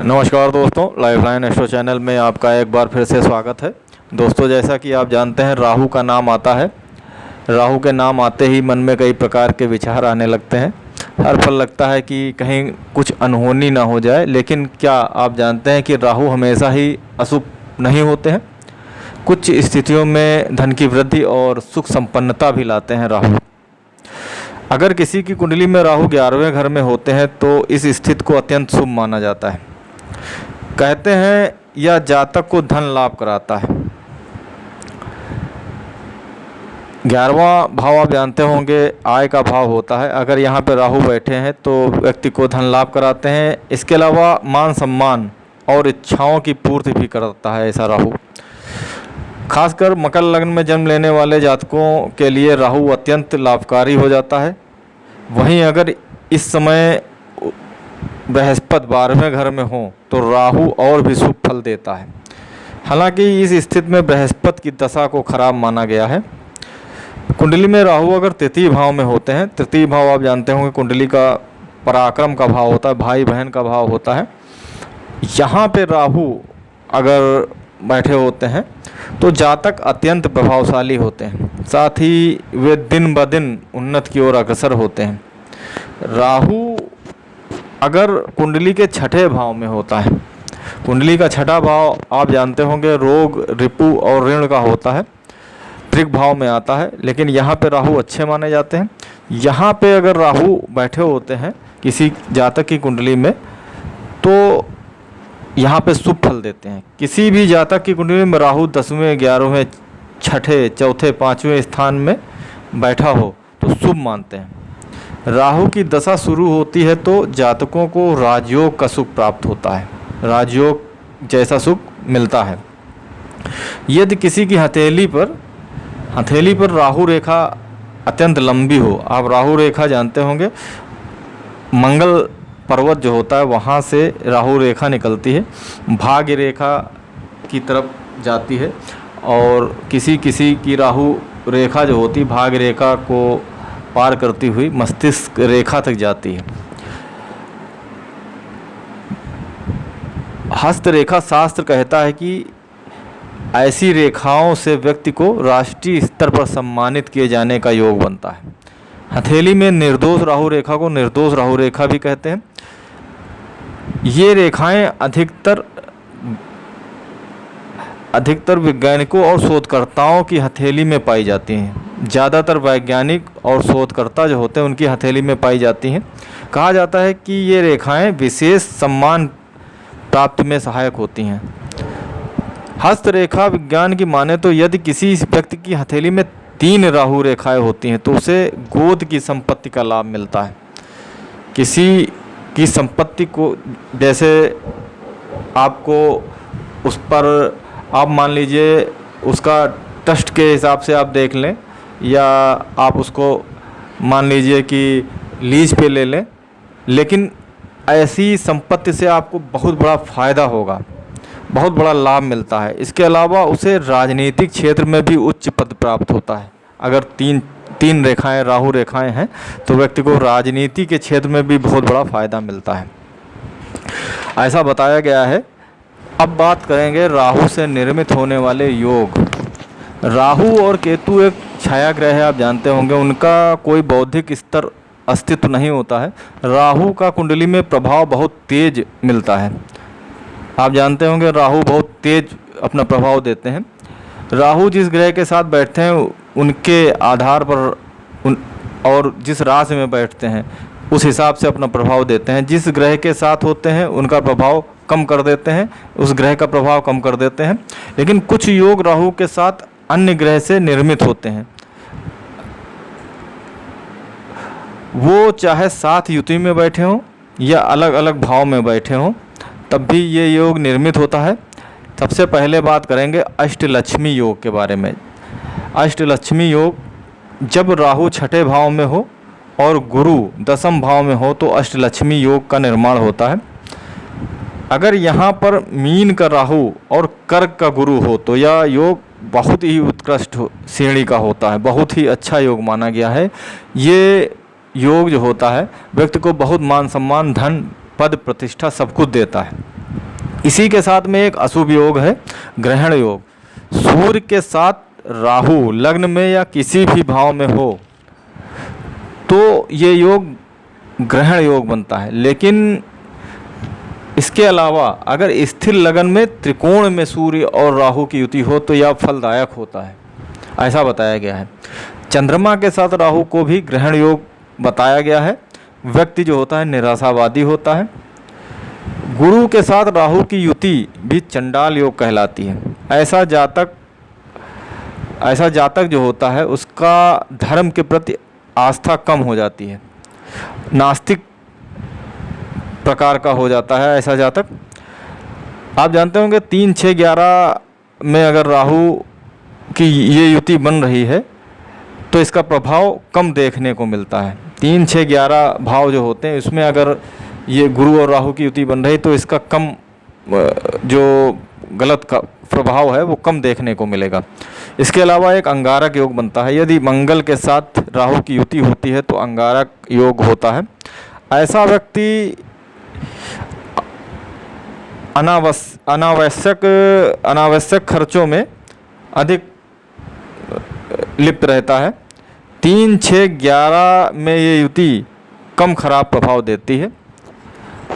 नमस्कार दोस्तों, lifeline astro channel में आपका एक बार फिर से स्वागत है। दोस्तों, जैसा कि आप जानते हैं, राहु का नाम आता है। राहु के नाम आते ही मन में कई प्रकार के विचार आने लगते हैं। हर पल लगता है कि कहीं कुछ अनहोनी ना हो जाए। लेकिन क्या आप जानते हैं कि राहु हमेशा ही अशुभ नहीं होते हैं। कुछ स्थितियों में धन की वृद्धि और सुख संपन्नता भी लाते हैं राहु। अगर किसी की कुंडली में राहु 11वें घर में होते हैं तो इस स्थिति को अत्यंत शुभ माना जाता है। कहते हैं यह जातक को धन लाभ कराता है। 11वां भाव आप जानते होंगे आय का भाव होता है। अगर यहाँ पे राहु बैठे हैं तो व्यक्ति को धन लाभ कराते हैं। इसके अलावा मान सम्मान और इच्छाओं की पूर्ति भी करता है ऐसा राहु। खासकर मकर लग्न में जन्म लेने वाले जातकों के लिए राहु अत्यंत लाभकारी हो जाता है। वहीं अगर इस समय बृहस्पति 12वें घर में हो तो राहु और भी शुभ फल देता है। हालांकि इस स्थिति में बृहस्पति की दशा को खराब माना गया है। कुंडली में राहु अगर तृतीय भाव में होते हैं, तृतीय भाव आप जानते होंगे कुंडली का पराक्रम का भाव होता है, भाई बहन का भाव होता है। यहाँ पे राहु अगर बैठे होते हैं तो जातक अत्यंत प्रभावशाली होते हैं, साथ ही वे दिन ब दिन उन्नत की ओर अग्रसर होते हैं। राहु अगर कुंडली के छठे भाव में होता है, कुंडली का छठा भाव आप जानते होंगे रोग, रिपु और ऋण का होता है, त्रिक भाव में आता है। लेकिन यहाँ पे राहु अच्छे माने जाते हैं। यहाँ पे अगर राहु बैठे होते हैं किसी जातक की कुंडली में तो यहाँ पे शुभ फल देते हैं। किसी भी जातक की कुंडली में राहु 10वें, 11वें, छठे, चौथे, 5वें स्थान में बैठा हो तो शुभ मानते हैं। राहु की दशा शुरू होती है तो जातकों को राजयोग का सुख प्राप्त होता है, राजयोग जैसा सुख मिलता है। यदि किसी की हथेली पर राहु रेखा अत्यंत लंबी हो, आप राहु रेखा जानते होंगे, मंगल पर्वत जो होता है वहाँ से राहु रेखा निकलती है, भाग्य रेखा की तरफ जाती है। और किसी की राहु रेखा जो होती है भाग्य रेखा को पार करती हुई मस्तिष्क रेखा तक जाती है। हस्त रेखा शास्त्र कहता है कि ऐसी रेखाओं से व्यक्ति को राष्ट्रीय स्तर पर सम्मानित किए जाने का योग बनता है। हथेली में निर्दोष राहु रेखा को निर्दोष राहु रेखा भी कहते हैं। ये रेखाएं अधिकतर वैज्ञानिकों और शोधकर्ताओं की हथेली में पाई जाती हैं। ज़्यादातर वैज्ञानिक और शोधकर्ता जो होते हैं उनकी हथेली में पाई जाती हैं। कहा जाता है कि ये रेखाएं विशेष सम्मान प्राप्ति में सहायक होती हैं। हस्त रेखा विज्ञान की माने तो यदि किसी व्यक्ति की हथेली में 3 राहु रेखाएं होती हैं तो उसे गोद की संपत्ति का लाभ मिलता है। किसी की संपत्ति को, जैसे आपको उस पर आप मान लीजिए उसका ट्रस्ट के हिसाब से आप देख लें, या आप उसको मान लीजिए कि लीज पे ले लें, लेकिन ऐसी संपत्ति से आपको बहुत बड़ा फ़ायदा होगा, बहुत बड़ा लाभ मिलता है। इसके अलावा उसे राजनीतिक क्षेत्र में भी उच्च पद प्राप्त होता है। अगर तीन रेखाएं राहु रेखाएं हैं तो व्यक्ति को राजनीति के क्षेत्र में भी बहुत बड़ा फ़ायदा मिलता है, ऐसा बताया गया है। अब बात करेंगे राहु से निर्मित होने वाले योग। राहु और केतु एक छाया ग्रह है, आप जानते होंगे। उनका कोई बौद्धिक स्तर अस्तित्व नहीं होता है। राहु का कुंडली में प्रभाव बहुत तेज मिलता है। आप जानते होंगे राहु बहुत तेज अपना प्रभाव देते हैं। राहु जिस ग्रह के साथ बैठते हैं उनके आधार पर और जिस राशि में बैठते हैं उस हिसाब से अपना प्रभाव देते हैं। जिस ग्रह के साथ होते हैं उनका प्रभाव कम कर देते हैं, उस ग्रह का प्रभाव कम कर देते हैं। लेकिन कुछ योग राहु के साथ अन्य ग्रह से निर्मित होते हैं। वो चाहे साथ युति में बैठे हों या अलग अलग भाव में बैठे हों, तब भी ये योग निर्मित होता है। सबसे पहले बात करेंगे अष्टलक्ष्मी योग के बारे में। अष्टलक्ष्मी योग, जब राहु छठे भाव में हो और गुरु 10वें भाव में हो तो अष्टलक्ष्मी योग का निर्माण होता है। अगर यहाँ पर मीन का राहु और कर्क का गुरु हो तो यह योग बहुत ही उत्कृष्ट श्रेणी का होता है, बहुत ही अच्छा योग माना गया है। ये योग जो होता है व्यक्ति को बहुत मान सम्मान, धन, पद, प्रतिष्ठा सब कुछ देता है। इसी के साथ में एक अशुभ योग है ग्रहण योग। सूर्य के साथ राहु लग्न में या किसी भी भाव में हो तो ये योग ग्रहण योग बनता है। लेकिन इसके अलावा अगर स्थिर लगन में त्रिकोण में सूर्य और राहु की युति हो तो यह फलदायक होता है, ऐसा बताया गया है। चंद्रमा के साथ राहु को भी ग्रहण योग बताया गया है। व्यक्ति जो होता है निराशावादी होता है। गुरु के साथ राहु की युति भी चंडाल योग कहलाती है। ऐसा जातक जो होता है उसका धर्म के प्रति आस्था कम हो जाती है, नास्तिक प्रकार का हो जाता है ऐसा जातक। आप जानते होंगे 3, 6, 11 में अगर राहु की ये युति बन रही है तो इसका प्रभाव कम देखने को मिलता है। 3, 6, 11 भाव जो होते हैं इसमें अगर ये गुरु और राहु की युति बन रही तो इसका कम जो गलत का प्रभाव है वो कम देखने को मिलेगा। इसके अलावा एक अंगारक योग बनता है। यदि मंगल के साथ राहु की युति होती है तो अंगारक योग होता है। ऐसा व्यक्ति अनावश्यक खर्चों में अधिक लिप्त रहता है। 3, 6, 11 में ये युति कम खराब प्रभाव देती है।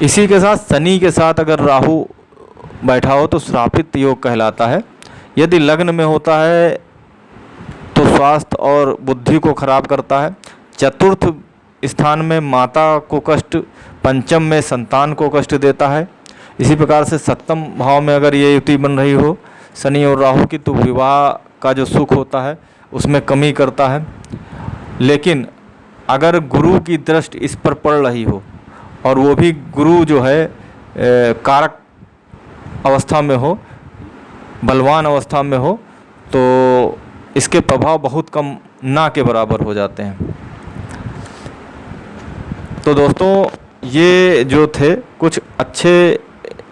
इसी के साथ शनि के साथ अगर राहु बैठा हो तो श्रापित योग कहलाता है। यदि लग्न में होता है तो स्वास्थ्य और बुद्धि को खराब करता है। चतुर्थ स्थान में माता को कष्ट, पंचम में संतान को कष्ट देता है। इसी प्रकार से सप्तम भाव में अगर ये युति बन रही हो शनि और राहु की तो विवाह का जो सुख होता है उसमें कमी करता है। लेकिन अगर गुरु की दृष्टि इस पर पड़ रही हो और वो भी गुरु जो है कारक अवस्था में हो, बलवान अवस्था में हो, तो इसके प्रभाव बहुत कम ना के बराबर हो जाते हैं। तो दोस्तों ये जो थे कुछ अच्छे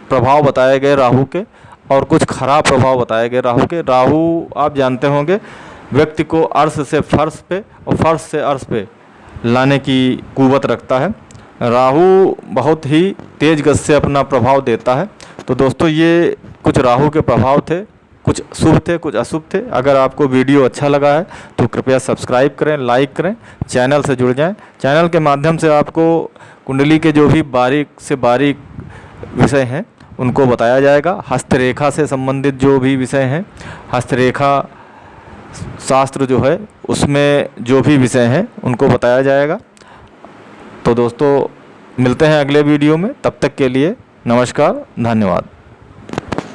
प्रभाव बताए गए राहु के और कुछ खराब प्रभाव बताए गए राहु के। राहु आप जानते होंगे व्यक्ति को अर्श से फर्श पे और फर्श से अर्श पे लाने की कुवत रखता है। राहु बहुत ही तेज गति से अपना प्रभाव देता है। तो दोस्तों ये कुछ राहु के प्रभाव थे, कुछ शुभ थे, कुछ अशुभ थे। अगर आपको वीडियो अच्छा लगा है तो कृपया सब्सक्राइब करें, लाइक करें, चैनल से जुड़ जाएं। चैनल के माध्यम से आपको कुंडली के जो भी बारीक से बारीक विषय हैं उनको बताया जाएगा। हस्तरेखा से संबंधित जो भी विषय हैं, हस्तरेखा शास्त्र जो है उसमें जो भी विषय हैं उनको बताया जाएगा। तो दोस्तों मिलते हैं अगले वीडियो में, तब तक के लिए नमस्कार, धन्यवाद।